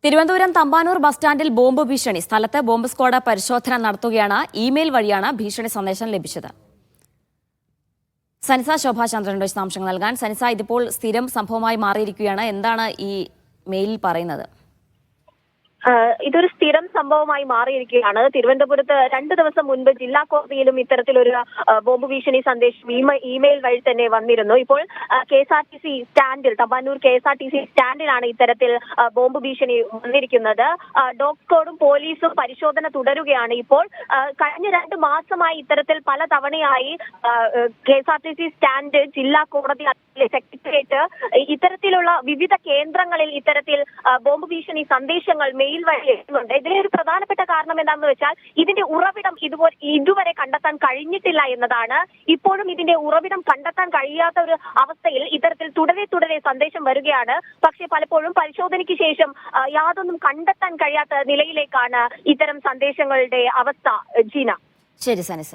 Thiruvananthapuram Thampanoor bus സ്റ്റാൻഡിൽ bomb ഭീഷണി. സ്ഥലത്ത് ബോംബ് സ്ക്വാഡ് പരിശോധന നടത്തുകയാണ്. ഇമെയിൽ വഴിയാണ് ഭീഷണി സന്ദേശം ലഭിച്ചത്. സനിസ ശോഭാചന്ദ്രന്റെ വിശദാംശങ്ങൾ നൽകാൻ. സനിസ, ഇതിപ്പോൾ സ്ഥിരം സംഭവമായി മാറിയിരിക്കുകയാണ്. എന്താണ് ഈ മെയിലിൽ പറയുന്നത്? ഇതൊരു സ്ഥിരം സംഭവമായി മാറിയിരിക്കുകയാണ്. തിരുവനന്തപുരത്ത് 2 ദിവസം മുൻപ് ജില്ലാ കോടതിയിലും ഇത്തരത്തിലൊരു ബോംബ് ഭീഷണി സന്ദേശം ഇമെയിൽ വഴി തന്നെ വന്നിരുന്നു. ഇപ്പോൾ KSRTC സ്റ്റാൻഡിൽ, തമ്പാനൂർ KSRTC സ്റ്റാൻഡിലാണ് ഇത്തരത്തിൽ ബോംബ് ഭീഷണി വന്നിരിക്കുന്നത്. ഡോഗ് സ്ക്വാഡും പോലീസും പരിശോധന തുടരുകയാണ്. ഇപ്പോൾ കഴിഞ്ഞ 2 മാസമായി ഇത്തരത്തിൽ പല തവണയായി KSRTC സ്റ്റാൻഡ്, ജില്ലാ കോടതി, സെക്രട്ടേറിയറ്റ്, ഇത്തരത്തിലുള്ള വിവിധ കേന്ദ്രങ്ങളിൽ ഇത്തരത്തിൽ ബോംബ് ഭീഷണി സന്ദേശങ്ങൾ മെയിൽ വഴി എത്തുന്നുണ്ട്. ഇതിലെ ഒരു പ്രധാനപ്പെട്ട കാരണം എന്താണെന്ന് വെച്ചാൽ ഇതിന്റെ ഉറവിടം ഇതുവരെ കണ്ടെത്താൻ കഴിഞ്ഞിട്ടില്ല എന്നതാണ്. ഇപ്പോഴും ഇതിന്റെ ഉറവിടം കണ്ടെത്താൻ കഴിയാത്ത ഒരു അവസ്ഥയിൽ ഇത്തരത്തിൽ തുടരെ സന്ദേശം വരികയാണ്. പക്ഷേ പലപ്പോഴും പരിശോധനയ്ക്ക് ശേഷം യാതൊന്നും കണ്ടെത്താൻ കഴിയാത്ത നിലയിലേക്കാണ് ഇത്തരം സന്ദേശങ്ങളുടെ അവസ്ഥ. ജീന. ശരി സനിസ.